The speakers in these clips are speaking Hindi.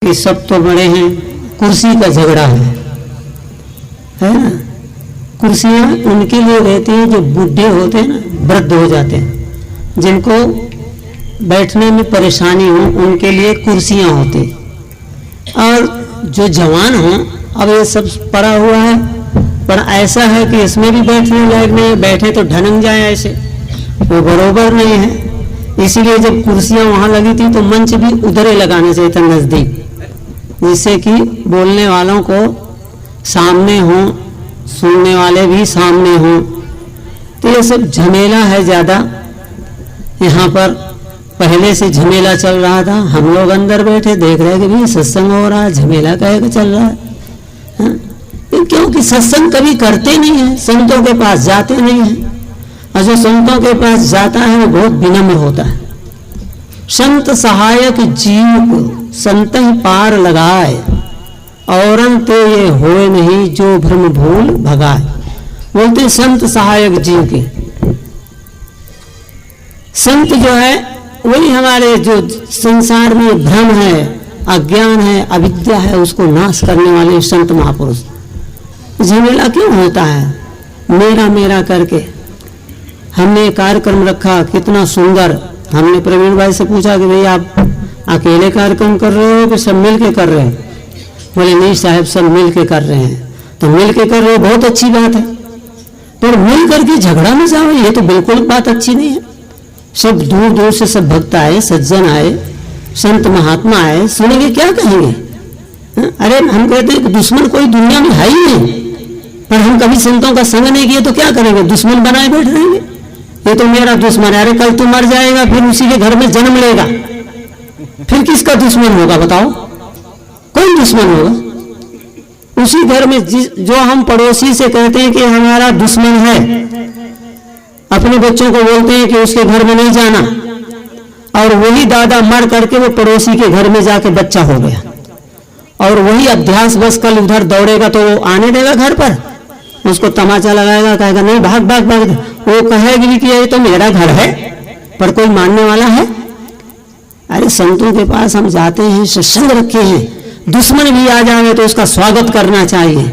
कि सब तो बड़े हैं, कुर्सी का झगड़ा है ना। कुर्सियां उनके लिए रहती हैं जो बूढ़े होते हैं ना, वृद्ध हो जाते हैं, जिनको बैठने में परेशानी हो, उनके लिए कुर्सियां होती। और जो जवान हो, अब ये सब पड़ा हुआ है, पर ऐसा है कि इसमें भी बैठने लायक नहीं, बैठे तो ढनक जाए, ऐसे वो बरोबर नहीं है। इसीलिए जब कुर्सियां वहां लगी थी तो मंच भी उधर ही लगाना चाहिए था, नजदीक, जिससे कि बोलने वालों को सामने हो, सुनने वाले भी सामने हो। तो ये सब झमेला है ज़्यादा यहाँ पर। पहले से झमेला चल रहा था, हम लोग अंदर बैठे देख रहे कि भाई सत्संग हो रहा है, झमेला कहे का चल रहा है। क्योंकि सत्संग कभी करते नहीं है, संतों के पास जाते नहीं है, और जो संतों के पास जाता है वो बहुत विनम्र होता है। संत सहायक जीव को संत ही पार लगाए, औरन ते ये होए नहीं जो भ्रम भूल भगाए। बोलते हैं संत सहायक जीव के। संत जो है वही हमारे जो संसार में भ्रम है, अज्ञान है, अविद्या है, उसको नाश करने वाले संत महापुरुष। झमेला क्यों होता है? मेरा मेरा करके हमने कार्यक्रम रखा, कितना सुंदर। हमने प्रवीण भाई से पूछा कि भाई आप अकेले कार्यक्रम कर रहे हो कि सब मिल के कर रहे हो? बोले नहीं साहब, सब मिल के कर रहे हैं। तो मिल के कर रहे हो, बहुत अच्छी बात है, पर मिल करके झगड़ा में जाओ, ये तो बिल्कुल बात अच्छी नहीं है। सब दूर दूर से सब भक्त आए, सज्जन आए, संत महात्मा आए, सुनेंगे क्या कहेंगे? अरे हम कहते हैं कि दुश्मन कोई दुनिया में है ही नहीं, पर हम कभी संतों का संग नहीं किए तो क्या करेंगे? दुश्मन बनाए बैठ रहेंगे, ये तो मेरा दुश्मन है। अरे कल तू मर जाएगा, फिर उसी के घर में जन्म लेगा, फिर किसका दुश्मन होगा बताओ? कौन दुश्मन होगा? उसी घर में जो हम पड़ोसी से कहते हैं कि हमारा दुश्मन है, अपने बच्चों को बोलते हैं कि उसके घर में नहीं जाना, और वही दादा मर करके वो पड़ोसी के घर में जाके बच्चा हो गया, और वही अभ्यास बस कल उधर दौड़ेगा तो वो आने देगा घर पर? उसको तमाचा लगाएगा, कहेगा नहीं भाग भाग भाग। वो कहेगी कि ये तो मेरा घर है, पर कोई मानने वाला है? अरे संतों के पास हम जाते हैं, सत्संग रखे हैं, दुश्मन भी आ जाए तो उसका स्वागत करना चाहिए।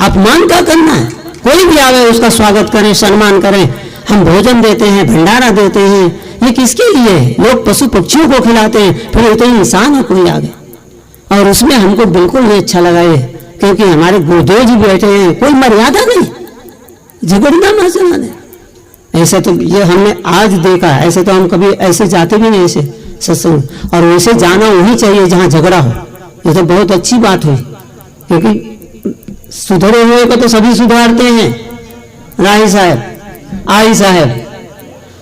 अपमान क्या करना है? कोई भी आवे उसका स्वागत करें, सम्मान करें। हम भोजन देते हैं, भंडारा देते हैं, ये किसके लिए? लोग पशु पक्षियों को खिलाते हैं, फिर ये तो इंसान है कोई आगे। और उसमें हमको बिल्कुल नहीं अच्छा लगा ये, क्योंकि हमारे गुरुदेव जी बैठे हैं, कोई मर्यादा नहीं, झगड़ना ना चलाने। ऐसा तो ये हमने आज देखा, ऐसे तो हम कभी ऐसे जाते भी नहीं ऐसे सत्संग, और वैसे जाना वही चाहिए जहाँ झगड़ा हो। ये तो बहुत अच्छी बात हुई, क्योंकि सुधरे हुए को तो सभी सुधारते हैं। राही साहब, आई साहब,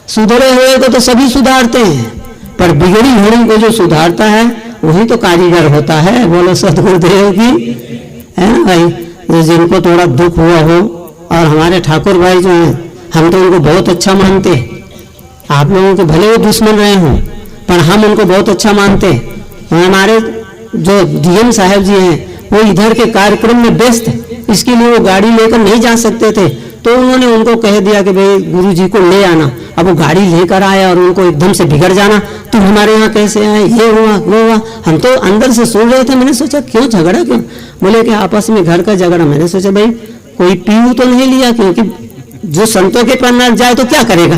सुधरे हुए को तो सभी सुधारते हैं, पर बिगड़ी हुई को जो सुधारता है वही तो कारीगर होता है। बोलो सतगुरुदेव की, है ना भाई। जिनको थोड़ा दुख हुआ हो, और हमारे ठाकुर भाई जो हैं, हम तो उनको बहुत अच्छा मानते। आप लोगों के भले वो दुश्मन रहे हों, पर हम उनको बहुत अच्छा मानते। हमारे जो डीएम साहब जी हैं, वो इधर के कार्यक्रम में व्यस्त, इसके लिए वो गाड़ी लेकर नहीं जा सकते थे, तो उन्होंने उनको कह दिया कि भाई गुरु जी को ले आना। अब वो गाड़ी लेकर आया और उनको एकदम से बिगड़ जाना, तुम हमारे यहाँ कैसे आए, ये हुआ वो हुआ। हम तो अंदर से सुन रहे थे, मैंने सोचा क्यों झगड़ा क्यों? बोले कि आपस में घर का झगड़ा। मैंने सोचा भाई कोई पीऊ तो नहीं लिया, क्योंकि जो संतों के पास जाए तो क्या करेगा?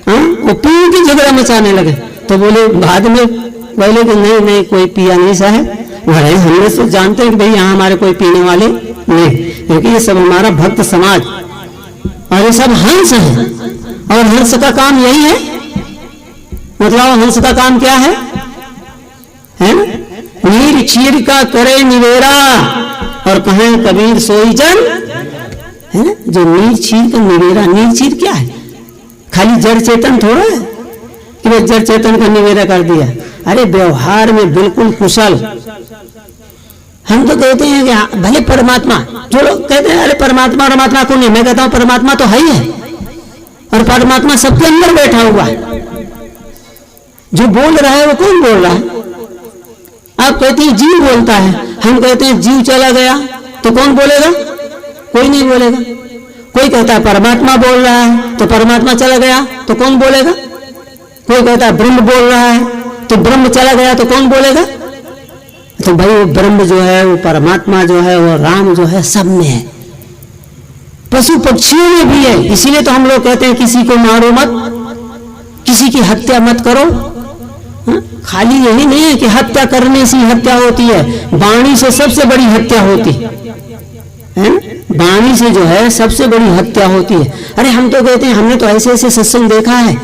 वो पीऊ की झगड़ा मचाने लगे। तो बोले बाद में बोले कि नहीं नहीं कोई पिया नहीं साहब, हमने तो जानते हैं कि भाई यहाँ हमारे कोई पीने वाले नहीं, क्योंकि ये सब हमारा भक्त समाज, और ये सब हंस है, और हंस का काम यही है। मतलब हंस का काम क्या है? नीर चीर का करे निवेरा, और कहें कबीर सोई जन, है ना? जो नीर चीर का निवेरा, नीर चीर क्या है? खाली जड़ चेतन थोड़ा है कि वह जड़ चेतन का निवेरा कर दिया। अरे व्यवहार में बिल्कुल कुशल। हम तो कहते हैं कि भले परमात्मा, जो लोग कहते हैं अरे परमात्मा परमात्मा कौन है? मैं कहता हूं परमात्मा तो है ही है, और परमात्मा सबके अंदर बैठा हुआ है। जो बोल रहा है वो कौन बोल रहा है? आप कहते हैं जीव बोलता है, हम कहते हैं जीव चला गया तो कौन बोलेगा? कोई नहीं बोलेगा। कोई कहता है परमात्मा बोल रहा है तो परमात्मा चला गया तो कौन बोलेगा? कोई कहता है ब्रह्म बोल रहा है तो ब्रह्म चला गया तो कौन बोलेगा? तो भाई वो ब्रह्म जो है, वो परमात्मा जो है, वो राम जो है, सब में है, पशु पक्षियों में भी है। इसीलिए तो हम लोग कहते हैं किसी को मारो मत, किसी की हत्या मत करो। खाली यही नहीं है कि हत्या करने से हत्या होती है, वाणी से सबसे बड़ी हत्या होती है। वाणी से जो है सबसे बड़ी हत्या होती है। अरे हम तो कहते हैं, हमने तो ऐसे ऐसे सत्संग देखा है,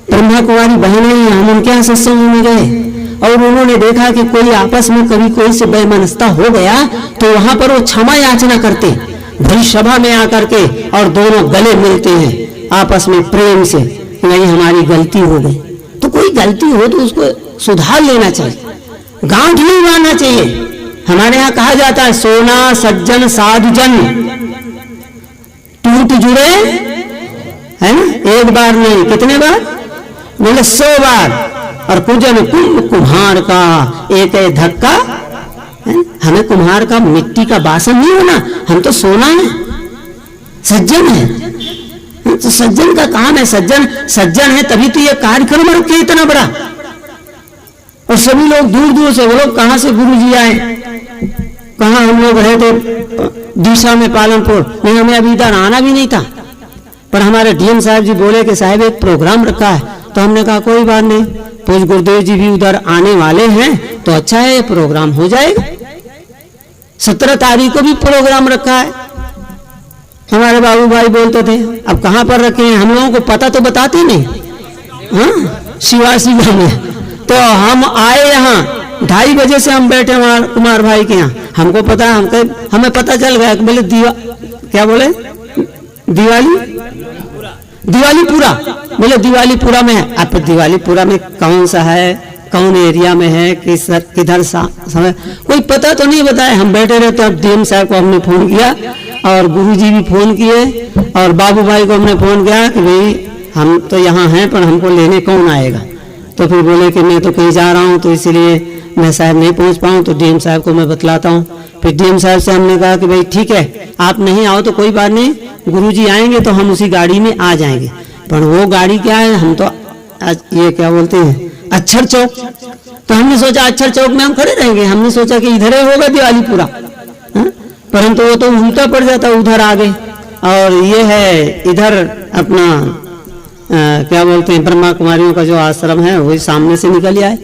ब्रह्मा कुमारी बहनें हैं, हम उनके यहाँ सत्संग में गए और उन्होंने देखा कि कोई आपस में कभी कोई से बेमनस्ता हो गया तो वहां पर वो क्षमा याचना करते, भरी सभा में आकर के, और दोनों गले मिलते हैं आपस में प्रेम से, नहीं हमारी गलती हो गई। तो कोई गलती हो तो उसको सुधार लेना चाहिए, गांठ नहीं बांधना चाहिए। हमारे यहाँ कहा जाता है, सोना सज्जन साधुजन टूट जुड़े, है ना, एक बार नहीं, कितने बार, बोले 100 बार। और कुजन कुंभ कुम्हार का एक धक्का। हमें कुम्हार का मिट्टी का बासन नहीं होना, हम तो सोना है, सज्जन है। तो सज्जन का काम है, सज्जन है तभी तो ये कार्यक्रम रखे इतना बड़ा। और सभी लोग दूर दूर से, वो लोग कहां से गुरु जी आए, कहां हम लोग रहे थे डीसा में, पालनपुर नहीं, हमें अभी इधर आना भी नहीं था, पर हमारे डीएम साहब जी बोले कि साहब एक प्रोग्राम रखा है। तो हमने कहा कोई बात नहीं, पूज्य गुरुदेव जी भी उधर आने वाले हैं तो अच्छा है, ये प्रोग्राम हो जाएगा। 17 तारीख को भी प्रोग्राम रखा है। हमारे बाबू भाई बोलते थे अब कहां पर रखे हैं, हम लोगों को पता तो बताते नहीं। हाँ, शिवासी गांव में। तो हम आए यहाँ 2:30 बजे से हम बैठे वहां कुमार भाई के यहाँ, हमको पता है, हमें पता चल गया कि बोले क्या बोले, दिवालीपुरा, बोले दिवालीपुरा में है। अब दिवालीपुरा में कौन सा है, कौन एरिया में है, किधर समय कोई पता तो नहीं बताया। हम बैठे रहे तो अब डीएम साहब को हमने फोन किया और गुरुजी भी फोन किए और बाबू भाई को हमने फोन किया कि भाई हम तो यहाँ हैं पर हमको लेने कौन आएगा। तो फिर बोले कि मैं तो कहीं जा रहा हूँ तो इसलिए मैं शायद नहीं पहुँच पाऊँ, तो डीएम साहब को मैं बतलाता हूँ। फिर डीएम साहब से हमने कहा कि भाई ठीक है, आप नहीं आओ तो कोई बात नहीं, गुरुजी आएंगे तो हम उसी गाड़ी में आ जाएंगे। पर वो गाड़ी क्या है, हम तो ये क्या बोलते हैं, अक्षर चौक। तो हमने सोचा अक्षर चौक में हम खड़े रहेंगे, हमने सोचा कि इधर ही होगा दिवालीपुरा, परंतु वो तो उल्टा पड़ जाता, उधर आ गए। और ये है इधर अपना क्या बोलते हैं, ब्रह्मा कुमारियों का जो आश्रम है वही सामने से निकल आए,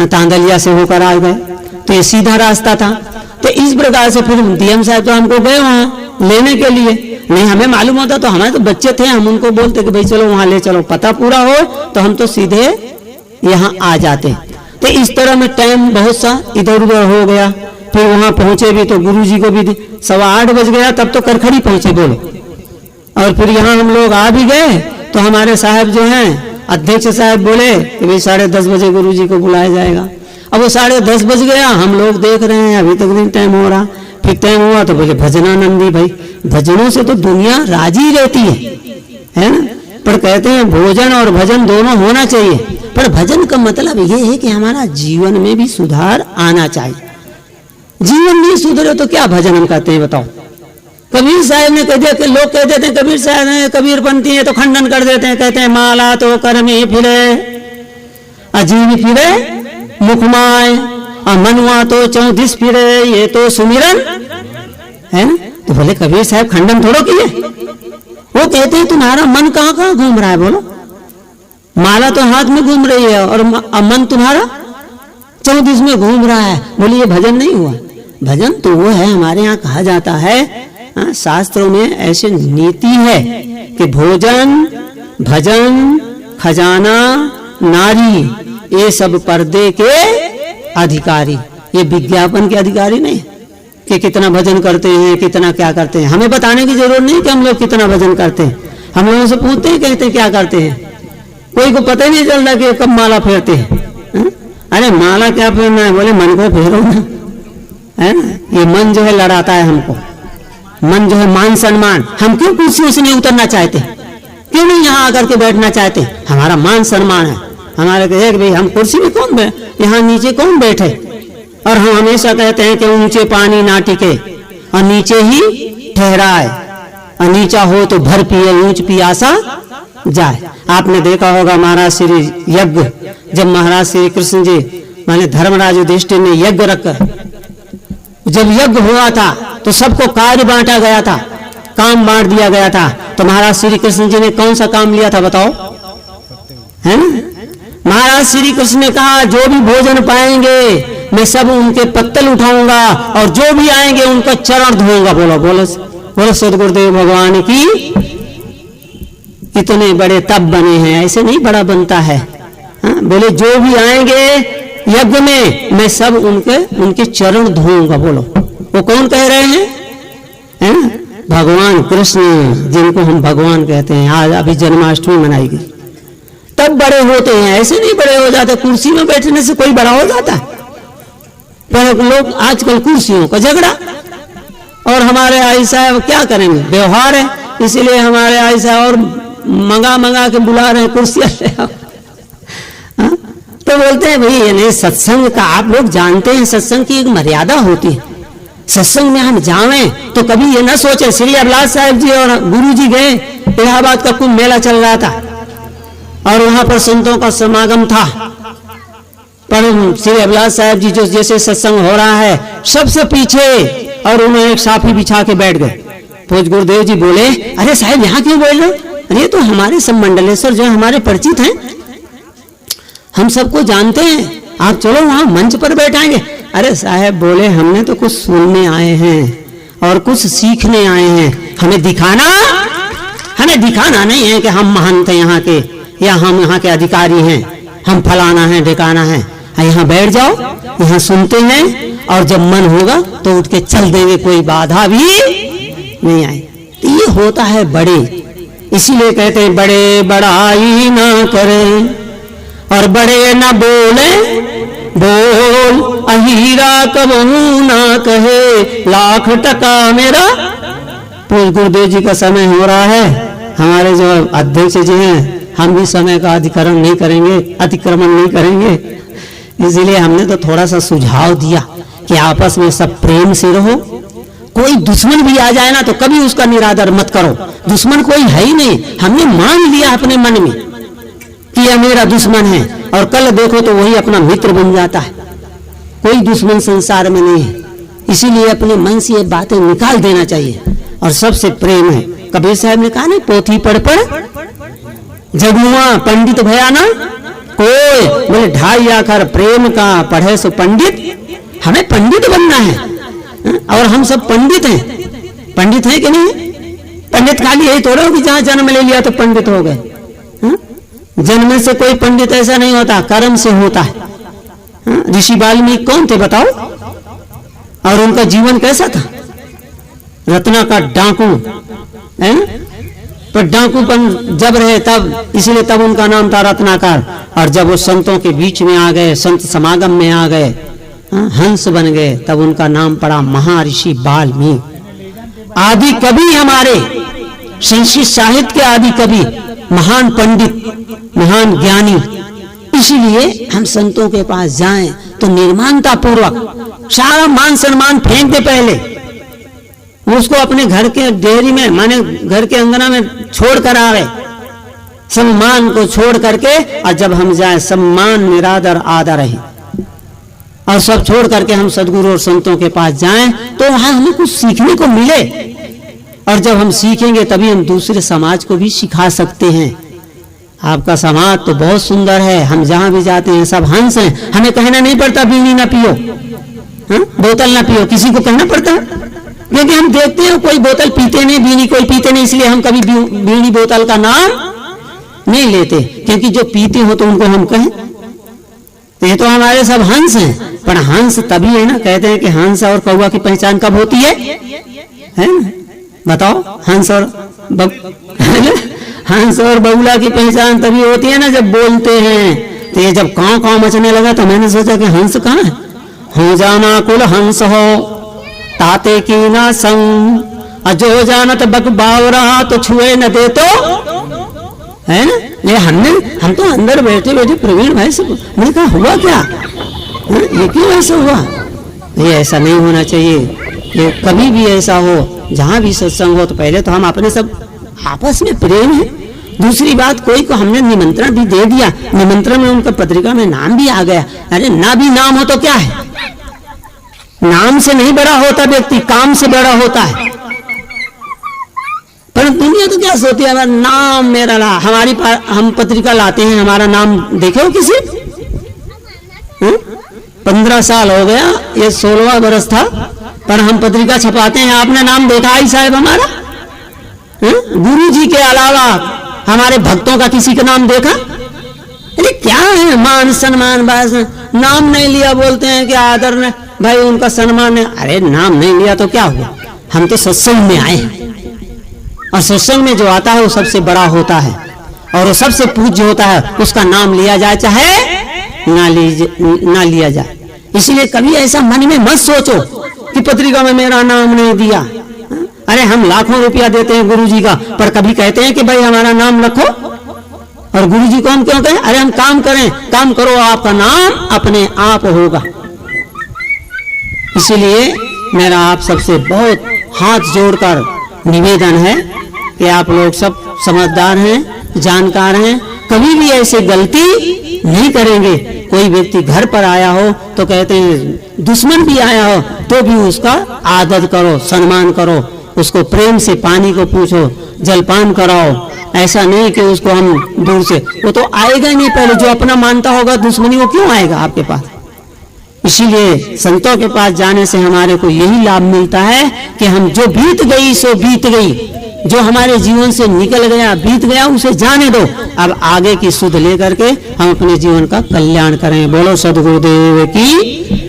तांदलिया से होकर आ गए, तो ये सीधा रास्ता था। तो इस प्रकार से फिर डीएम साहब तो हमको गए वहां लेने के लिए, नहीं हमें मालूम होता तो हमारे तो बच्चे थे, हम उनको बोलते कि भाई चलो वहां ले चलो, पता पूरा हो तो हम तो सीधे यहाँ आ जाते। तो इस तरह में टाइम बहुत सा इधर उधर हो गया। फिर वहां पहुंचे भी तो गुरुजी को भी 8:15 बज गया, तब तो करखड़ी पहुंचे बोलो। और फिर यहाँ हम लोग आ भी गए तो हमारे साहब जो हैं अध्यक्ष साहब बोले कि भाई 10:30 बजे गुरुजी को बुलाया जाएगा। अब वो 10:30 बज गया, हम लोग देख रहे हैं अभी तक नहीं टाइम हो रहा। फिर टाइम हुआ तो बोले भजनानंदी, भाई भजनों से तो दुनिया राजी रहती है ना, पर कहते हैं भोजन और भजन दोनों होना चाहिए। पर भजन का मतलब ये है कि हमारा जीवन में भी सुधार आना चाहिए। जीवन नहीं सुधरे तो क्या भजन हम कहते हैं बताओ। कबीर साहब ने कह दिया कि लोग कह देते हैं कबीर साहब ने कबीरपंथी है तो खंडन कर देते हैं, कहते हैं माला तो कर में फिरे अजीब फिरे मुखमाय और मनुआ तो 34 फिरे, ये तो सुमिरन है ना। तो बोले कबीर साहब खंडन थोड़ो किए, वो कहते हैं तुम्हारा मन कहाँ कहाँ घूम रहा है, बोलो माला तो हाथ में घूम रही है और मन तुम्हारा 34 में घूम रहा है। बोले ये भजन नहीं हुआ। भजन तो वो है, हमारे यहाँ कहा जाता है शास्त्रों में ऐसे नीति है कि भोजन भजन खजाना नारी ये सब पर्दे के अधिकारी, ये विज्ञापन के अधिकारी नहीं कि कितना भजन करते हैं कितना क्या करते हैं। हमें बताने की जरूरत नहीं कि हम लोग कितना भजन करते हैं, हम लोगों से पूछते हैं कहते हैं क्या करते हैं, कोई को पता ही नहीं चलता कि कब माला फेरते हैं। अरे माला क्या फेरना है, बोले मन को फेरो ना, है ना। ये मन जो है लड़ाता है हमको, मन जो है मान सम्मान। हम क्यों कुर्सियों से नहीं उतरना चाहते, क्यों नहीं यहाँ आकर के बैठना चाहते, हमारा मान सम्मान है। हमारे कहे कि भाई हम कुर्सी में कौन यहाँ नीचे कौन बैठे, और हम हमेशा कहते हैं कि ऊंचे पानी ना टिके और नीचे ही ठहराए, और नीचा हो तो भर पिए ऊंच पियासा जाए। आपने देखा होगा महाराज श्री यज्ञ, जब महाराज श्री कृष्ण जी माने धर्मराज युधिष्ठिर ने यज्ञ रखकर, जब यज्ञ हुआ था तो सबको कार्य बांटा गया था, काम बांट दिया गया था। तो महाराज श्री कृष्ण जी ने कौन सा काम लिया था बताओ? है ना, महाराज श्री कृष्ण ने कहा जो भी भोजन पाएंगे मैं सब उनके पत्तल उठाऊंगा और जो भी आएंगे उनका चरण धोऊंगा। बोलो बोलो बोलो सदगुरुदेव भगवान की। इतने बड़े तब बने हैं, ऐसे नहीं बड़ा बनता है। हाँ, बोले जो भी आएंगे यज्ञ में मैं सब उनके चरण धोऊंगा। बोलो वो कौन कह रहे हैं? हैं? भगवान कृष्ण, जिनको हम भगवान कहते हैं। आज अभी जन्माष्टमी मनाई गई, तब बड़े होते हैं, ऐसे नहीं बड़े हो जाते। कुर्सी में बैठने से कोई बड़ा हो जाता है? पर लोग आजकल कुर्सियों का झगड़ा, और हमारे ऐसा है क्या करेंगे, व्यवहार है, इसीलिए हमारे ऐसा और मंगा के बुला रहे हैं कुर्सियां ले आओ। तो बोलते हैं भाई ये नहीं, सत्संग का आप लोग जानते हैं, सत्संग की एक मर्यादा होती है। सत्संग में हम जावें तो कभी ये ना सोचे। श्री अभिलाष साहब जी और गुरु जी गए, इलाहाबाद का कुंभ मेला चल रहा था और वहां पर संतों का समागम था। पर श्री अभिलाष साहब जी जो जैसे सत्संग हो रहा है सबसे पीछे, और उन्होंने एक साफी बिछा के बैठ गए। पूज्य गुरुदेव जी बोले, अरे साहब यहाँ क्यों बोल रहे? अरे तो हमारे सब मंडलेश्वर जो हमारे परिचित हैं, हम सबको जानते हैं, आप चलो वहां मंच पर बैठाएंगे। अरे साहब बोले हमने तो कुछ सुनने आए हैं और कुछ सीखने आए हैं, हमें दिखाना नहीं है कि हम महंत हैं यहाँ के, या हम यहाँ के अधिकारी हैं, हम फलाना है ढिकाना है। यहाँ बैठ जाओ, यहाँ सुनते हैं, और जब मन होगा तो उठ के चल देंगे, कोई बाधा भी नहीं आए। तो ये होता है बड़े, इसीलिए कहते हैं बड़े बड़ाई ना करें और बड़े ना बोले, बोल अहीरा कबहू ना कहे लाख टका मेरा। पूज्य गुरुदेव जी का समय हो रहा है, हमारे जो अध्यक्ष जी हैं, हम भी समय का अतिक्रमण नहीं करेंगे। इसीलिए हमने तो थोड़ा सा सुझाव दिया कि आपस में सब प्रेम से रहो। कोई दुश्मन भी आ जाए ना तो कभी उसका निरादर मत करो। दुश्मन कोई है ही नहीं, हमने मान लिया अपने मन में कि यह मेरा दुश्मन है, और कल देखो तो वही अपना मित्र बन जाता है। कोई दुश्मन संसार में नहीं है, इसीलिए अपने मन से ये बातें निकाल देना चाहिए। और सबसे प्रेम है। कबीर साहब ने कहा ना, पोथी पढ़ जगुआ पंडित भया ना कोई, बोले 2.5 आखर प्रेम का पढ़े सो पंडित। हमें पंडित बनना है, और हम सब पंडित हैं। पंडित हैं कि नहीं? पंडित खाली यही थोड़ा हो कि जहां जन्म ले लिया तो पंडित हो गए। जन्म से कोई पंडित ऐसा नहीं होता, कर्म से होता है। ऋषि वाल्मीकि कौन थे बताओ? और उनका जीवन कैसा था? रत्नाकर डाकू, पर डाकूपन जब रहे तब, इसलिए तब उनका नाम था रत्नाकर। और जब वो संतों के बीच में आ गए, संत समागम में आ गए, हंस बन गए, तब उनका नाम पड़ा महर्षि वाल्मीकि। आदि कवि, हमारे संस्कृत साहित्य के आदि कवि, महान पंडित, महान ज्ञानी। इसीलिए हम संतों के पास जाएं तो निर्माणता पूर्वक सारा मान सम्मान फेंक दे, पहले उसको अपने घर के डेयरी में, माने घर के अंगना में छोड़ कर आवे, सम्मान को छोड़ करके। और जब हम जाए सम्मान निरादर आदर है, और सब छोड़ करके हम सदगुरु और संतों के पास जाएं तो वहां हमें कुछ सीखने को मिले। और जब हम सीखेंगे तभी हम दूसरे समाज को भी सिखा सकते हैं। आपका समाज तो बहुत सुंदर है, हम जहां भी जाते हैं सब हंस हैं। हमें कहना नहीं पड़ता बीड़ी ना पियो, बोतल ना पियो, किसी को कहना पड़ता है? क्योंकि हम देखते हैं कोई बोतल पीते नहीं, बीड़ी कोई पीते नहीं, इसलिए हम कभी बीड़ी बोतल का नाम नहीं लेते, क्योंकि जो पीते हो तो उनको हम कहें। तो ये तो हमारे सब हंस हैं। पर हंस तभी है ना, कहते हैं कि हंस और कौवा की पहचान कब होती है ना? बताओ, हंस और बगुला की पहचान तभी होती है ना जब बोलते हैं। तो ये जब कांव कांव मचने लगा तो मैंने सोचा कि हंस कहाँ है? हो जाना कुल हंस हो ताते की ना संग, जो जानत बक बावरा तो छुए न दे, तो है ना। ये हम तो अंदर बैठे बैठे प्रवीण भाई से मैंने कहा हुआ क्या, ये क्यों ऐसा हुआ? ये ऐसा नहीं होना चाहिए। ये कभी भी ऐसा हो, जहां भी सत्संग हो तो पहले तो हम अपने सब आपस में प्रेम है, दूसरी बात, कोई को हमने निमंत्रण भी दे दिया, निमंत्रण में उनका पत्रिका में नाम भी आ गया, अरे ना भी नाम हो तो क्या है, नाम से नहीं बड़ा होता व्यक्ति, काम से बड़ा होता है। पर दुनिया तो क्या सोचती है, नाम मेरा ला, हम पत्रिका लाते हैं, हमारा नाम देखे हो किसी? 15 साल हो गया, ये 16वां बरस था, पर हम पत्रिका छपाते हैं, आपने नाम देखा ही साहब हमारा? गुरु जी के अलावा हमारे भक्तों का किसी का नाम देखा? अरे क्या है मान सम्मान, बस नाम नहीं लिया बोलते हैं कि आदर ने भाई उनका सम्मान है। अरे नाम नहीं लिया तो क्या हुआ, हम तो सत्संग में आए हैं, और सत्संग में जो आता है वो सबसे बड़ा होता है और वो सबसे पूज्य होता है, उसका नाम लिया जाए चाहे ना लिया जाए। इसलिए कभी ऐसा मन में मत सोचो कि पत्रिका में मेरा नाम नहीं दिया। अरे हम लाखों रुपया देते हैं गुरु जी का, पर कभी कहते हैं कि भाई हमारा नाम रखो? और गुरु जी को हम क्यों कहें? अरे हम काम करें, काम करो, आपका नाम अपने आप होगा। इसीलिए मेरा आप सबसे बहुत हाथ जोड़कर निवेदन है कि आप लोग सब समझदार हैं, जानकार हैं, कभी भी ऐसे गलती नहीं करेंगे। कोई व्यक्ति घर पर आया हो तो कहते हैं, दुश्मन भी आया हो तो भी उसका आदर करो, सम्मान करो, उसको प्रेम से पानी को पूछो, जलपान कराओ। ऐसा नहीं कि उसको हम दूर से, वो तो आएगा ही नहीं, पहले जो अपना मानता होगा दुश्मनी, वो क्यों आएगा आपके पास? इसीलिए संतों के पास जाने से हमारे को यही लाभ मिलता है कि हम जो बीत गई सो बीत गई, जो हमारे जीवन से निकल गया बीत गया उसे जाने दो, अब आगे की सुध लेकर के हम अपने जीवन का कल्याण करें। बोलो सद्गुरुदेव की